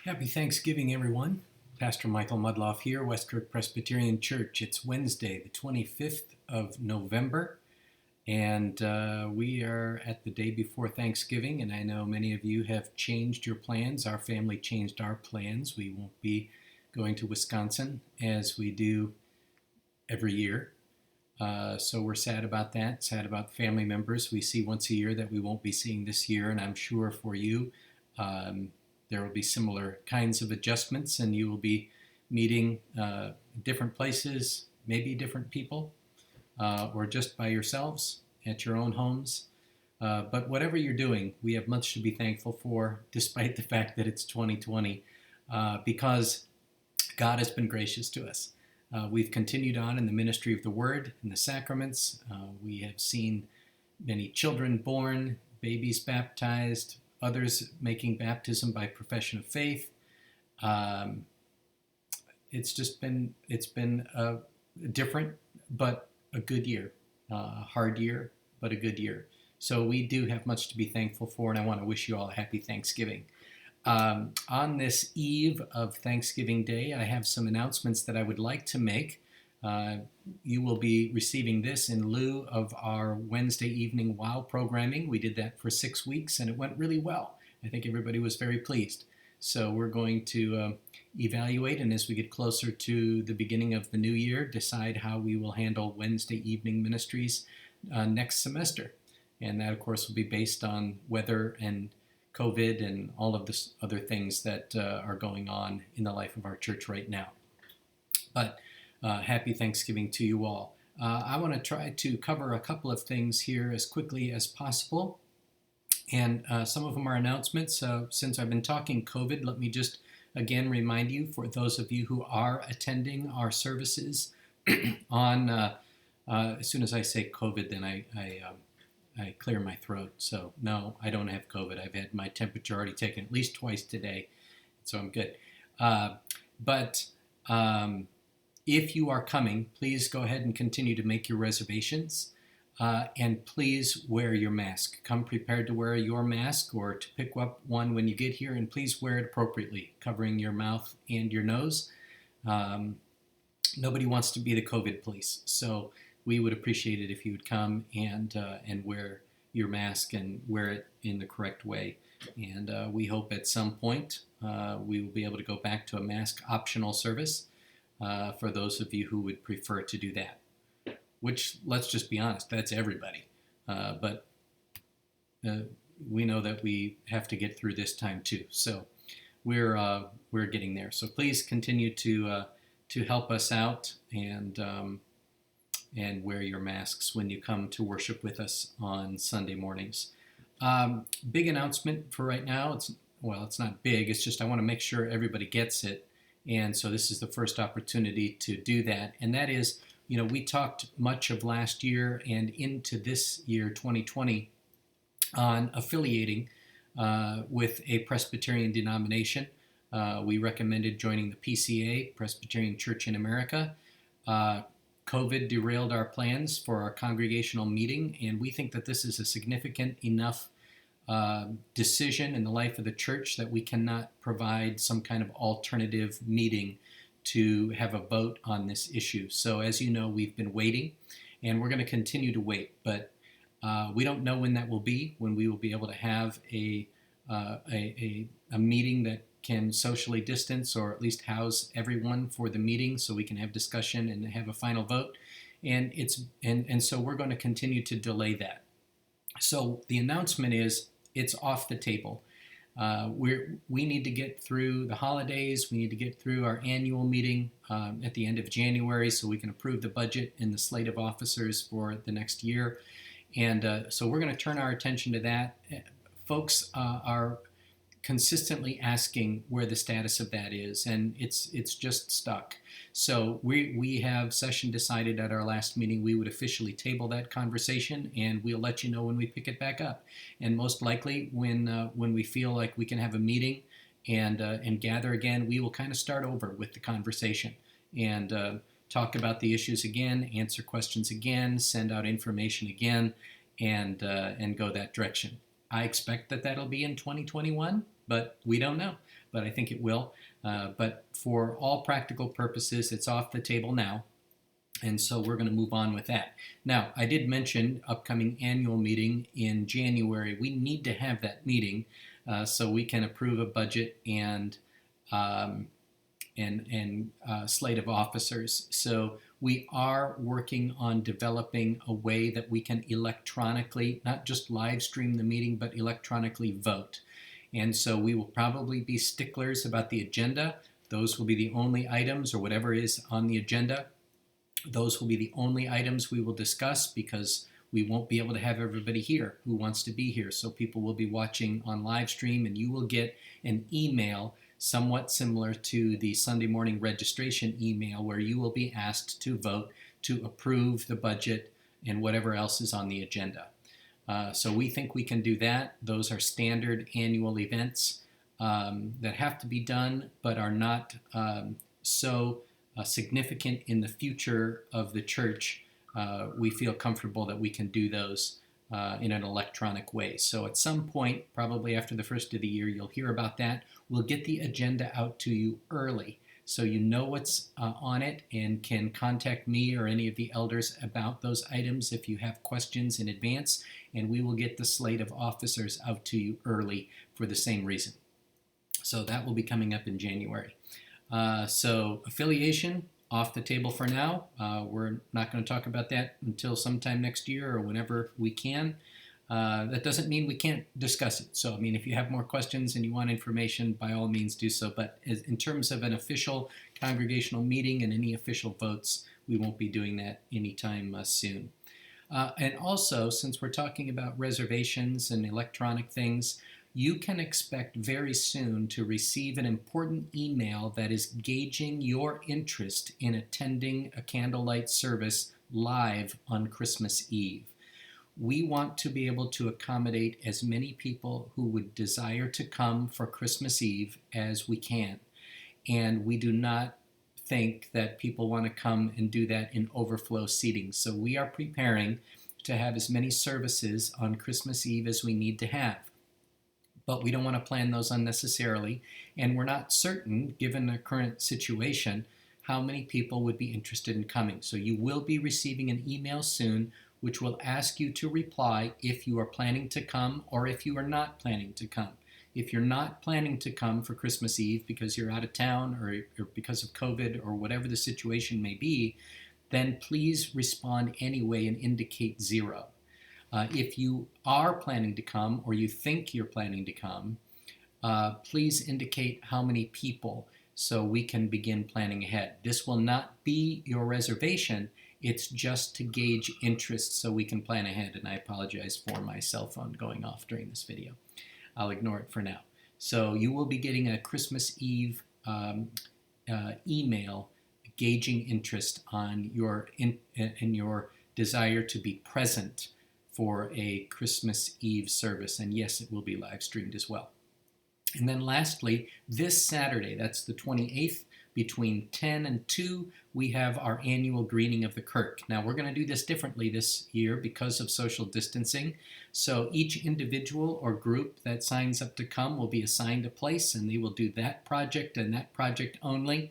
Happy Thanksgiving, everyone. Pastor Michael Mudloff here, West Kirk Presbyterian Church. It's Wednesday, the 25th of November, and we are at the day before Thanksgiving, and I know many of you have changed your plans. Our family changed our plans. We won't be going to Wisconsin as we do every year. So we're sad about that, sad about family members we see once a year that we won't be seeing this year, and I'm sure for you, there will be similar kinds of adjustments, and you will be meeting different places, maybe different people, or just by yourselves at your own homes. But whatever you're doing, we have much to be thankful for, despite the fact that it's 2020, because God has been gracious to us. We've continued on in the ministry of the Word and the sacraments. We have seen many children born, babies baptized, others making baptism by profession of faith. It's been a different but a good year, a hard year but a good year. So we do have much to be thankful for, and I want to wish you all a happy Thanksgiving. On this eve of Thanksgiving Day, I have some announcements that I would like to make. You will be receiving this in lieu of our Wednesday evening WOW programming. We did that for 6 weeks, and it went really well. I think everybody was very pleased. So we're going to evaluate, and as we get closer to the beginning of the new year, decide how we will handle Wednesday evening ministries next semester. And that, of course, will be based on weather and COVID and all of the other things that are going on in the life of our church right now. But happy Thanksgiving to you all. I want to try to cover a couple of things here as quickly as possible. And some of them are announcements. Since I've been talking COVID, let me just again remind you, for those of you who are attending our services on, as soon as I say COVID, then I clear my throat. So no, I don't have COVID. I've had my temperature already taken at least twice today, so I'm good. But if you are coming, please go ahead and continue to make your reservations, and please wear your mask. Come prepared to wear your mask or to pick up one when you get here, and please wear it appropriately, covering your mouth and your nose. Nobody wants to be the COVID police, so we would appreciate it if you would come and wear your mask and wear it in the correct way. And we hope at some point we will be able to go back to a mask optional service for those of you who would prefer to do that. Which, let's just be honest, that's everybody. But we know that we have to get through this time too. So we're getting there. So please continue to help us out and wear your masks when you come to worship with us on Sunday mornings. Big announcement for right now. It's not big. It's just I want to make sure everybody gets it. And so this is the first opportunity to do that. And that is, we talked much of last year and into this year, 2020, on affiliating with a Presbyterian denomination. We recommended joining the PCA, Presbyterian Church in America. COVID derailed our plans for our congregational meeting, and we think that this is a significant enough decision in the life of the church that we cannot provide some kind of alternative meeting to have a vote on this issue. So as you know, we've been waiting, and we're going to continue to wait, but we don't know when that will be, when we will be able to have a meeting that can socially distance or at least house everyone for the meeting so we can have discussion and have a final vote. And so we're going to continue to delay that. So the announcement is it's off the table. We need to get through the holidays. We need to get through our annual meeting at the end of January so we can approve the budget and the slate of officers for the next year. And so we're going to turn our attention to that. Folks are consistently asking where the status of that is, and it's just stuck. So we have session decided at our last meeting we would officially table that conversation, and we'll let you know when we pick it back up. And most likely when we feel like we can have a meeting and gather again, we will kind of start over with the conversation and talk about the issues again, answer questions again, send out information again, and go that direction. I expect that that'll be in 2021, but we don't know. but I think it will. But for all practical purposes, it's off the table now. And so we're going to move on with that. Now, I did mention upcoming annual meeting in January. We need to have that meeting so we can approve a budget and slate of officers. So we are working on developing a way that we can electronically, not just live stream the meeting, but electronically vote. And so we will probably be sticklers about the agenda. Those will be the only items, or whatever is on the agenda. Those will be the only items we will discuss, because we won't be able to have everybody here who wants to be here. So people will be watching on live stream, and you will get an email somewhat similar to the Sunday morning registration email, where you will be asked to vote to approve the budget and whatever else is on the agenda. So we think we can do that. Those are standard annual events that have to be done, but are not so significant in the future of the church. We feel comfortable that we can do those in an electronic way. So at some point, probably after the first of the year, you'll hear about that. We'll get the agenda out to you early, so you know what's on it and can contact me or any of the elders about those items if you have questions in advance, and we will get the slate of officers out to you early for the same reason. So that will be coming up in January. So affiliation, off the table for now. We're not going to talk about that until sometime next year or whenever we can. That doesn't mean we can't discuss it. So, I mean, if you have more questions and you want information, by all means do so. But in terms of an official congregational meeting and any official votes, we won't be doing that anytime soon. And also, since we're talking about reservations and electronic things, you can expect very soon to receive an important email that is gauging your interest in attending a candlelight service live on Christmas Eve. We want to be able to accommodate as many people who would desire to come for Christmas Eve as we can. And we do not think that people want to come and do that in overflow seating. So we are preparing to have as many services on Christmas Eve as we need to have. But we don't want to plan those unnecessarily, and we're not certain, given the current situation, how many people would be interested in coming. So you will be receiving an email soon which will ask you to reply if you are planning to come or if you are not planning to come. If you're not planning to come for Christmas Eve because you're out of town or because of COVID or whatever the situation may be, then please respond anyway and indicate 0. If you are planning to come or you think you're planning to come, please indicate how many people so we can begin planning ahead. This will not be your reservation. It's just to gauge interest so we can plan ahead. And I apologize for my cell phone going off during this video. I'll ignore it for now. So you will be getting a Christmas Eve email gauging interest on your your desire to be present for a Christmas Eve service. And yes, it will be live streamed as well. And then lastly, this Saturday, that's the 28th, between 10 and 2, we have our annual greeting of the Kirk. Now, we're going to do this differently this year because of social distancing. So each individual or group that signs up to come will be assigned a place, and they will do that project and that project only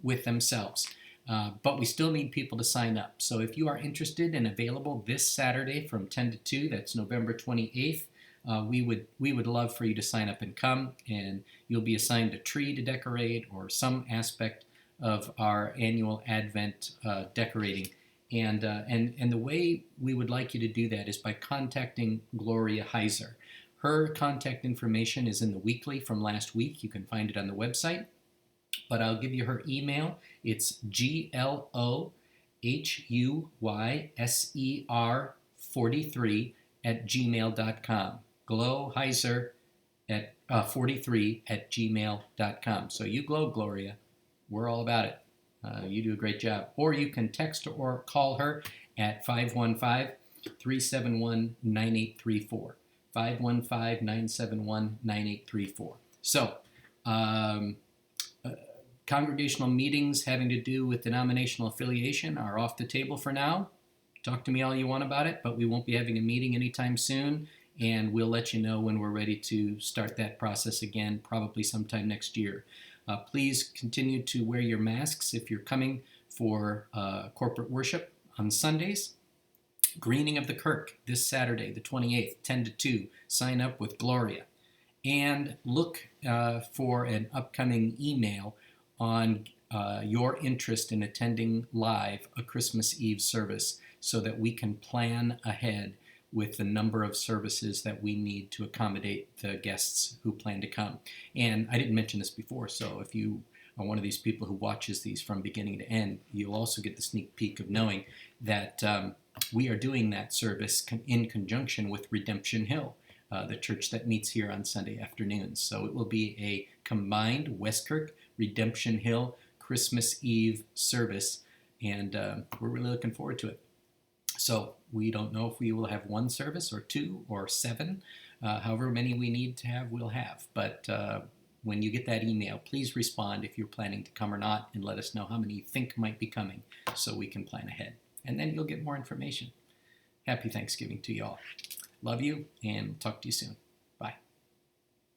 with themselves. But we still need people to sign up. So if you are interested and available this Saturday from 10 to 2, that's November 28th, we would love for you to sign up and come, and you'll be assigned a tree to decorate or some aspect of our annual Advent decorating. And the way we would like you to do that is by contacting Gloria Heiser. Her contact information is in the weekly from last week. You can find it on the website. But I'll give you her email. It's GLOHUYSER43@gmail.com. Glowheiser at 43@gmail.com. So you glow, Gloria. We're all about it. You do a great job. Or you can text or call her at 515-371-9834. 515-971-9834. So, congregational meetings having to do with denominational affiliation are off the table for now. Talk to me all you want about it, but we won't be having a meeting anytime soon. and we'll let you know when we're ready to start that process again, probably sometime next year. Please continue to wear your masks if you're coming for corporate worship on Sundays. Greening of the Kirk this Saturday, the 28th, 10 to 2. Sign up with Gloria. And look for an upcoming email on your interest in attending live a Christmas Eve service so that we can plan ahead with the number of services that we need to accommodate the guests who plan to come. And I didn't mention this before, so if you are one of these people who watches these from beginning to end, you'll also get the sneak peek of knowing that we are doing that service in conjunction with Redemption Hill, the church that meets here on Sunday afternoons. So it will be a combined Westkirk, Redemption Hill, Christmas Eve service, and we're really looking forward to it. So we don't know if we will have one service or two or seven. However many we need to have, we'll have. But when you get that email, please respond if you're planning to come or not, and let us know how many you think might be coming so we can plan ahead. And then you'll get more information. Happy Thanksgiving to you all. Love you, and talk to you soon. Bye.